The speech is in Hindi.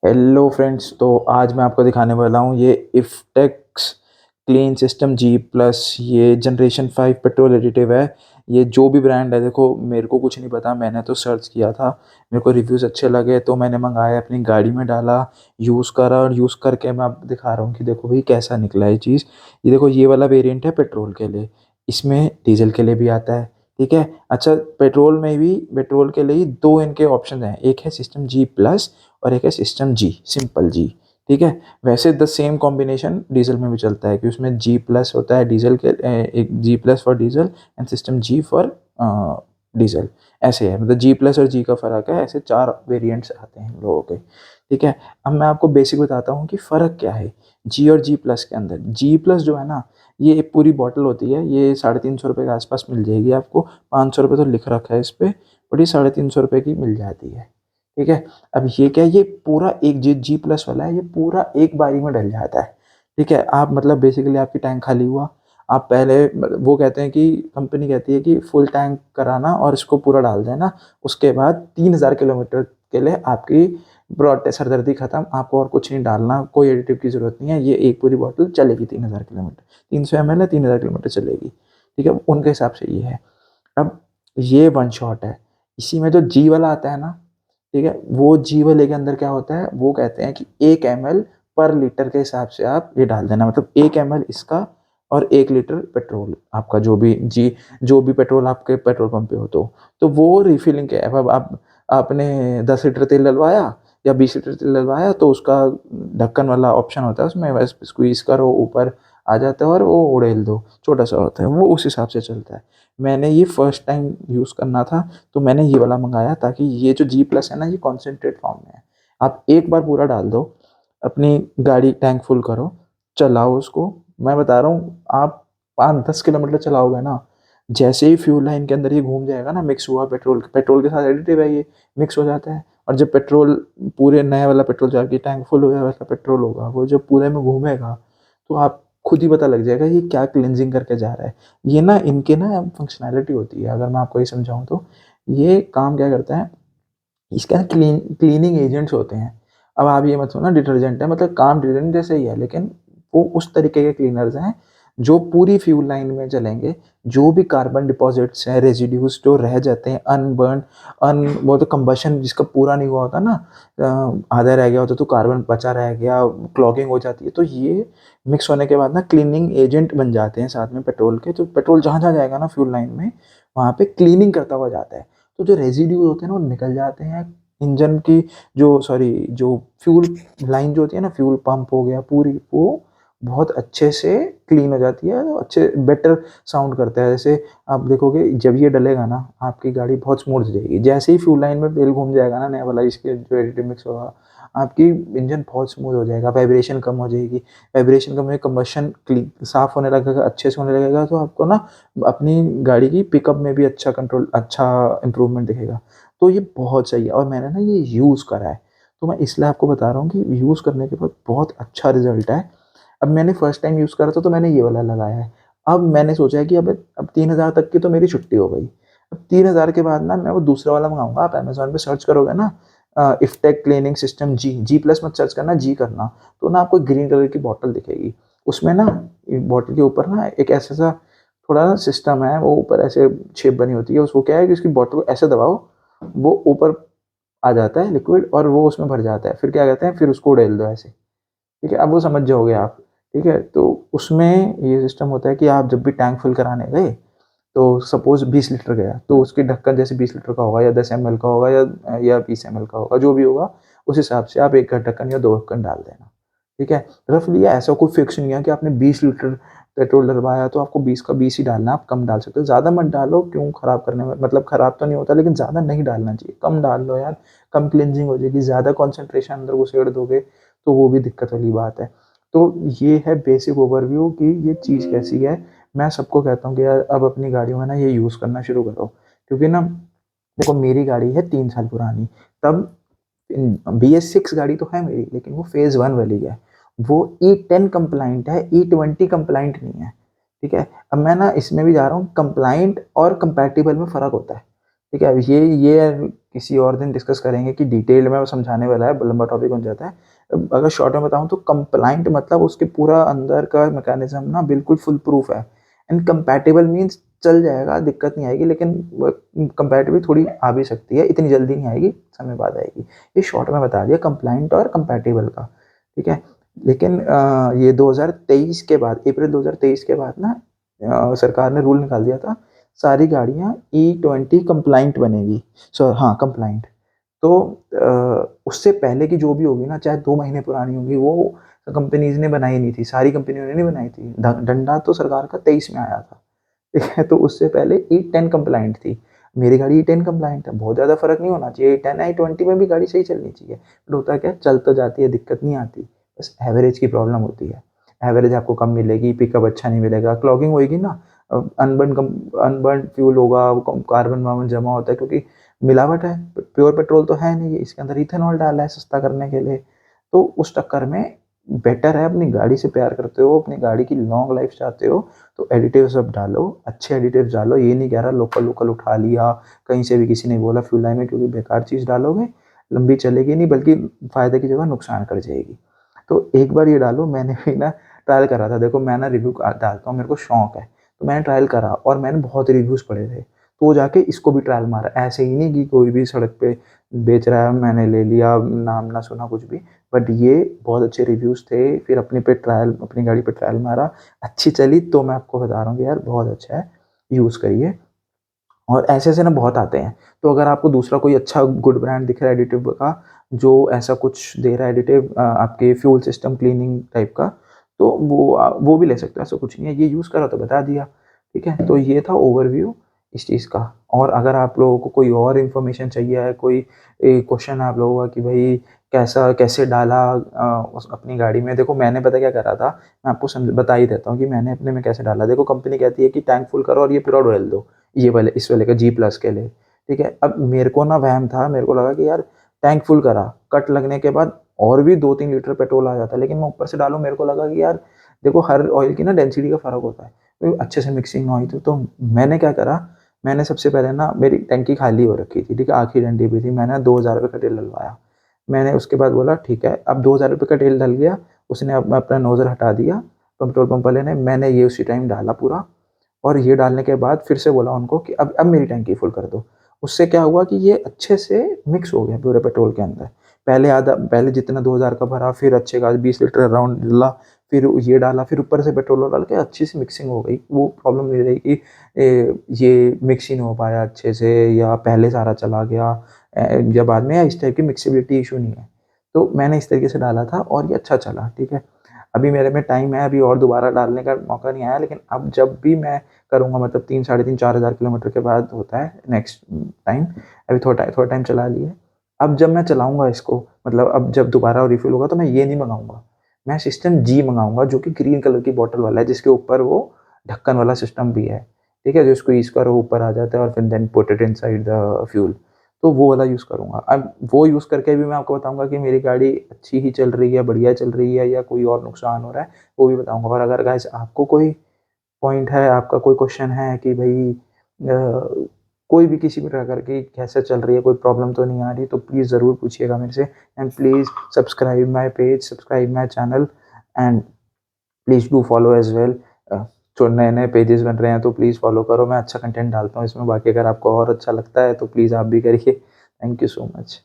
हेलो फ्रेंड्स, तो आज मैं आपको दिखाने वाला हूँ ये इफ्टेक्स क्लीन सिस्टम जी प्लस। ये जनरेशन 5 पेट्रोल एडिटिव है। ये जो भी ब्रांड है, देखो मेरे को कुछ नहीं पता, मैंने तो सर्च किया था, मेरे को रिव्यूज़ अच्छे लगे तो मैंने मंगाया, अपनी गाड़ी में डाला, यूज़ करा और यूज़ करके मैं आप दिखा रहा हूँ कि देखो भाई कैसा निकला ये चीज़। ये देखो, ये वाला वेरिएंट है पेट्रोल के लिए, इसमें डीजल के लिए भी आता है। ठीक है। अच्छा, पेट्रोल के लिए ही दो इनके ऑप्शन हैं, एक है सिस्टम जी प्लस और एक है सिस्टम जी, सिंपल जी। ठीक है। वैसे द सेम कॉम्बिनेशन डीजल में भी चलता है कि उसमें जी प्लस होता है डीजल के, एक G plus for diesel and system G for diesel. ऐसे है, मतलब जी प्लस और जी का फ़र्क है, ऐसे चार वेरिएंट्स आते हैं हम लोगों के। ठीक है। अब मैं आपको बेसिक बताता हूँ कि फ़र्क क्या है जी और जी प्लस के अंदर। जी प्लस जो है ना, ये एक पूरी बॉटल होती है, ये 350 रुपये के आसपास मिल जाएगी आपको। 500 रुपये तो लिख रखा है इस पर, बट ये 350 रुपये की मिल जाती है। ठीक है। अब ये क्या है, ये पूरा एक जी जी प्लस वाला है, ये पूरा एक बारी में डल जाता है। ठीक है। आप मतलब बेसिकली आपकी टैंक खाली हुआ, आप पहले वो कहते हैं कि कंपनी कहती है कि फुल टैंक कराना और इसको पूरा डाल देना। उसके बाद 3000 किलोमीटर के लिए आपकी ब्रॉड सरदर्दी खत्म, आपको और कुछ नहीं डालना, कोई एडिटिव की ज़रूरत नहीं है। ये एक पूरी बॉटल चलेगी 3000 किलोमीटर, 300 ml है, 3000 किलोमीटर चलेगी। ठीक है, उनके हिसाब से ये है। अब ये वन शॉट है। इसी में जो जी वाला आता है ना, ठीक है, वो जी वाले के अंदर क्या होता है, वो कहते हैं कि 1 ml पर लीटर के हिसाब से आप ये डाल देना, मतलब 1 ml इसका और 1 लीटर पेट्रोल आपका, जो भी पेट्रोल आपके पेट्रोल पंप पे हो तो वो रिफिलिंग के। अब आप आपने 10 लीटर तेल डलवाया या 20 लीटर तेल डलवाया तो उसका ढक्कन वाला ऑप्शन होता है, उसमें बस स्क्वीज करो, ऊपर आ जाता है और वो उड़ेल दो, छोटा सा होता है वो, उस हिसाब से चलता है। मैंने ये फर्स्ट टाइम यूज़ करना था तो मैंने ये वाला मंगाया, ताकि ये जो जी प्लस है ना, ये कॉन्सेंट्रेट फॉर्म में है। आप एक बार पूरा डाल दो, अपनी गाड़ी टैंक फुल करो, चलाओ उसको। मैं बता रहा हूँ, आप 5-10 किलोमीटर चलाओगे ना, जैसे ही फ्यूल लाइन के अंदर ये घूम जाएगा ना, मिक्स हुआ पेट्रोल पेट्रोल के साथ एडिटिव है, ये मिक्स हो जाता है। और जब पेट्रोल, पूरे नया वाला पेट्रोल जाके टैंक फुल हो गया वैसा पेट्रोल होगा, वो जब पूरे में घूमेगा तो आप खुद ही पता लग जाएगा ये क्या क्लिनजिंग करके जा रहा है। ये ना इनके ना फंक्शनैलिटी होती है, अगर मैं आपको ये समझाऊँ तो ये काम क्या करता है, इसके ना क्लीनिंग एजेंट्स होते हैं। अब आप ये मत सोचना डिटर्जेंट है, मतलब काम डिटर्जेंट जैसे ही है, लेकिन वो उस तरीके के क्लीनर्स हैं जो पूरी फ्यूल लाइन में चलेंगे। जो भी कार्बन डिपॉजिट्स हैं, रेजिड्यूज जो रह जाते हैं अनबर्न, वो तो कंबशन जिसका पूरा नहीं हुआ होता ना, आधा रह गया होता तो कार्बन बचा रह गया, क्लॉगिंग हो जाती है, तो ये मिक्स होने के बाद ना क्लीनिंग एजेंट बन जाते हैं साथ में पेट्रोल के। तो पेट्रोल जहाँ जहाँ जाएगा ना फ्यूल लाइन में, वहाँ पे क्लीनिंग करता हुआ जाता है। तो जो रेजिड्यू होते हैं ना, वो निकल जाते हैं इंजन की, जो फ्यूल लाइन जो होती है ना, फ्यूल पंप हो गया पूरी, वो बहुत अच्छे से क्लीन हो जाती है, तो अच्छे बेटर साउंड करता है। जैसे आप देखोगे जब ये डलेगा ना, आपकी गाड़ी बहुत स्मूथ जाएगी। जैसे ही फ्यूल लाइन में तेल घूम जाएगा ना नया वाला, इसके जो एडिटिव मिक्स होगा, आपकी इंजन बहुत स्मूथ हो जाएगा, वाइब्रेशन कम हो जाएगी। वाइब्रेशन कम होने, कम्बशन साफ होने लगेगा, अच्छे से होने लगेगा, तो आपको ना अपनी गाड़ी की पिकअप में भी अच्छा इंप्रूवमेंट दिखेगा। तो ये बहुत सही है और मैंने ना ये यूज़ करा है, तो मैं इसलिए आपको बता रहा हूँ कि यूज़ करने के बाद बहुत अच्छा रिजल्ट है। अब मैंने फर्स्ट टाइम यूज़ करा था तो मैंने ये वाला लगाया है। अब मैंने सोचा है कि अब 3000 तक की तो मेरी छुट्टी हो गई। अब 3000 के बाद ना मैं वो दूसरा वाला मंगाऊंगा। आप अमेजोन पे सर्च करोगे ना, इफ्टेक क्लीनिंग सिस्टम जी, जी प्लस मत सर्च करना, जी करना, तो ना आपको ग्रीन कलर की बॉटल दिखेगी। उसमें ना बॉटल के ऊपर ना एक ऐसा सा थोड़ा ना सिस्टम है, वो ऊपर ऐसे शेप बनी होती है, उसको क्या है कि उसकी बॉटल को ऐसे दबाओ, वो ऊपर आ जाता है लिक्विड और वो उसमें भर जाता है। फिर क्या कहते हैं, फिर उसको उड़ेल दो ऐसे। ठीक है, अब वो समझ जाओगे आप। ठीक है, तो उसमें ये सिस्टम होता है कि आप जब भी टैंक फिल कराने गए, तो सपोज 20 लीटर गया, तो उसकी ढक्कन जैसे 20 लीटर का होगा या 10 ml का होगा या 20 ml का होगा, जो भी होगा उस हिसाब से आप एक का ढक्कन या दो ढक्कन डाल देना। ठीक है। रफली ऐसा कोई फिक्स नहीं है कि आपने 20 लीटर पेट्रोल डलवाया तो आपको 20 का 20 ही डालना, आप कम डाल सकते हो, ज़्यादा मत डालो, क्यों खराब करने में, मतलब खराब तो नहीं होता लेकिन ज़्यादा नहीं डालना चाहिए, कम डाल लो यार, कम क्लिनजिंग हो जाएगी। ज़्यादा कॉन्सेंट्रेशन अंदर घुसेड़ दोगे तो वो भी दिक्कत वाली बात है। तो ये है बेसिक ओवरव्यू कि ये चीज़ कैसी है। मैं सबको कहता हूँ कि यार अब अपनी गाड़ियों में ना ये यूज़ करना शुरू करो, क्योंकि ना देखो मेरी गाड़ी है 3 साल पुरानी, तब BS6 गाड़ी तो है मेरी, लेकिन वो फेज़ 1 वाली है। वो E10 कंप्लाइंट है, E20 कंप्लाइंट नहीं है। ठीक है। अब मैं ना इसमें भी जा रहा हूँ, कंप्लाइंट और कंपैटिबल में फ़र्क होता है। ठीक है। अब ये किसी और दिन डिस्कस करेंगे कि डिटेल में समझाने वाला है, लंबा टॉपिक बन जाता है। अगर शॉर्ट में बताऊँ तो कंप्लाइंट मतलब उसके पूरा अंदर का मैकेनिज़्म ना बिल्कुल फुल प्रूफ है। एंड कंपैटिबल मीन्स चल जाएगा, दिक्कत नहीं आएगी, लेकिन कंपैटिबल थोड़ी आ भी सकती है, इतनी जल्दी नहीं आएगी, समय बाद आएगी। ये शॉर्ट में बता दिया कंप्लाइंट और कंपैटिबल का, ठीक है। लेकिन ये 2023 के बाद, अप्रैल 2023 के बाद ना सरकार ने रूल निकाल दिया था, सारी गाड़ियाँ E20 कंप्लाइंट बनेगी। हाँ, कंप्लाइंट। तो उससे पहले की जो भी होगी ना, चाहे 2 महीने पुरानी होगी, वो कंपनीज़ ने बनाई नहीं थी, सारी कंपनियों ने नहीं बनाई थी। डंडा तो सरकार का 23 में आया था, ठीक है। तो उससे पहले E10 कंप्लाइंट थी। मेरी गाड़ी E10 कंप्लाइंट है, बहुत ज़्यादा फ़र्क नहीं होना चाहिए। E10 है, E20 में भी गाड़ी सही चलनी चाहिए। बट होता क्या है, चल तो जाती है, दिक्कत नहीं आती, बस एवरेज की प्रॉब्लम होती है। एवरेज आपको कम मिलेगी, पिकअप अच्छा नहीं मिलेगा, क्लॉगिंग होएगी ना, अनबर्न्ड फ्यूल होगा, कार्बन-वार्बन जमा होता है, क्योंकि मिलावट है, प्योर पेट्रोल तो है नहीं, इसके अंदर इथेनॉल डाला है सस्ता करने के लिए। तो उस चक्कर में बेटर है, अपनी गाड़ी से प्यार करते हो, अपनी गाड़ी की लॉन्ग लाइफ चाहते हो, तो एडिटिव सब डालो, अच्छे एडिटिव डालो। ये नहीं कह रहा लोकल उठा लिया, कहीं से भी किसी ने बोला फ्यूल लाइन में, क्योंकि बेकार चीज़ डालोगे, लंबी चलेगी नहीं, बल्कि फ़ायदे की जगह नुकसान कर जाएगी। तो एक बार ये डालो, मैंने भी ना ट्रायल करा था। देखो मैं ना रिव्यू डालता हूँ, मेरे को शौक है, तो मैंने ट्रायल करा और मैंने बहुत रिव्यूज़ पढ़े थे, तो जाके इसको भी ट्रायल मारा। ऐसे ही नहीं कि कोई भी सड़क पे बेच रहा है मैंने ले लिया, नाम ना सुना कुछ भी, बट ये बहुत अच्छे रिव्यूज़ थे। फिर अपनी गाड़ी पे ट्रायल मारा, अच्छी चली, तो मैं आपको बता रहा हूँ कि यार बहुत अच्छा है, यूज़ करिए। और ऐसे-ऐसे ना बहुत आते हैं। तो अगर आपको दूसरा कोई अच्छा गुड ब्रांड दिख रहा है एडिटिव का, जो ऐसा कुछ दे रहा है एडिटिव आपके फ्यूल सिस्टम क्लीनिंग टाइप का, तो वो भी ले सकते हो, ऐसा कुछ नहीं है। ये यूज़ करा तो बता दिया, ठीक है? तो ये था ओवरव्यू इस चीज़ का। और अगर आप लोगों को कोई और इन्फॉर्मेशन चाहिए है, कोई क्वेश्चन है आप लोगों का कि भई कैसे डाला उस अपनी गाड़ी में, देखो मैंने पता क्या करा था, मैं आपको बता ही देता हूँ कि मैंने अपने में कैसे डाला। देखो कंपनी कहती है कि टैंक फुल करो और ये पूरा डुएल दो। ये वाले इस वाले का G+ के लिए, ठीक है। अब मेरे को ना वहम था, मेरे को लगा कि यार टैंक फुल करा, कट लगने के बाद और भी 2-3 लीटर पेट्रोल आ जाता है, लेकिन मैं ऊपर से डालूँ, मेरे को लगा कि यार देखो हर ऑयल की ना डेंसिटी का फ़र्क होता है, तो अच्छे से मिक्सिंग ना हुई थी। तो मैंने क्या करा, मैंने सबसे पहले ना, मेरी टंकी खाली हो रखी थी, ठीक है, आखिरी डंडी पे थी, मैंने 2000 रुपए का तेल डलवाया। मैंने उसके बाद बोला ठीक है, अब 2000 रुपए का तेल डल गया, उसने अब अपना नोज़ल हटा दिया, पेट्रोल पंप वाले ने, मैंने ये उसी टाइम डाला पूरा। और ये डालने के बाद फिर से बोला उनको कि अब मेरी टंकी फुल कर दो। उससे क्या हुआ कि ये अच्छे से मिक्स हो गया पूरे पेट्रोल के अंदर। पहले जितना 2000 का भरा, फिर अच्छे खासे 20 लीटर अराउंड डला, फिर ये डाला, फिर ऊपर से पेट्रोल डाल के अच्छी सी मिक्सिंग हो गई। वो प्रॉब्लम नहीं रही कि ये मिक्स ही नहीं हो पाया अच्छे से, या पहले सारा चला गया या बाद में, या इस टाइप की मिक्सिबिलिटी इशू नहीं है। तो मैंने इस तरीके से डाला था और ये अच्छा चला, ठीक है। अभी मेरे में टाइम है, अभी और दोबारा डालने का मौका नहीं आया, लेकिन अब जब भी मैं करूँगा, मतलब 3 साढ़े 3 4,000 किलोमीटर के बाद होता है नेक्स्ट टाइम। अभी थोड़ा टाइम चला लिए। अब जब मैं चलाऊँगा इसको, मतलब अब जब दोबारा रिफ़िल होगा, तो मैं ये नहीं मँगाऊँगा। मैं सिस्टम जी मँगाऊँगा, जो कि ग्रीन कलर की बॉटल वाला है, जिसके ऊपर वो ढक्कन वाला सिस्टम भी है, ठीक है? जो इसको स्क्वीज़ करो, ऊपर आ जाता है और फिर then put it inside the fuel. तो वो वाला यूज़ करूँगा। अब वो यूज़ करके भी मैं आपको बताऊँगा कि मेरी गाड़ी अच्छी ही चल रही है, बढ़िया चल रही है, या कोई और नुकसान हो रहा है, वो भी बताऊँगा। और अगर गाइस आपको कोई पॉइंट है, आपका कोई क्वेश्चन है कि भई कोई भी किसी भी प्रकार की कैसे चल रही है, कोई प्रॉब्लम तो नहीं आ रही, तो प्लीज़ ज़रूर पूछिएगा मेरे से। And please subscribe my page, subscribe my channel, and please do follow as well. जो नए-नए पेजेज़ बन रहे हैं, तो प्लीज़ फॉलो करो, मैं अच्छा कंटेंट डालता हूँ इसमें। बाकी अगर आपको और अच्छा लगता है, तो प्लीज़ आप भी करिए। Thank you so much.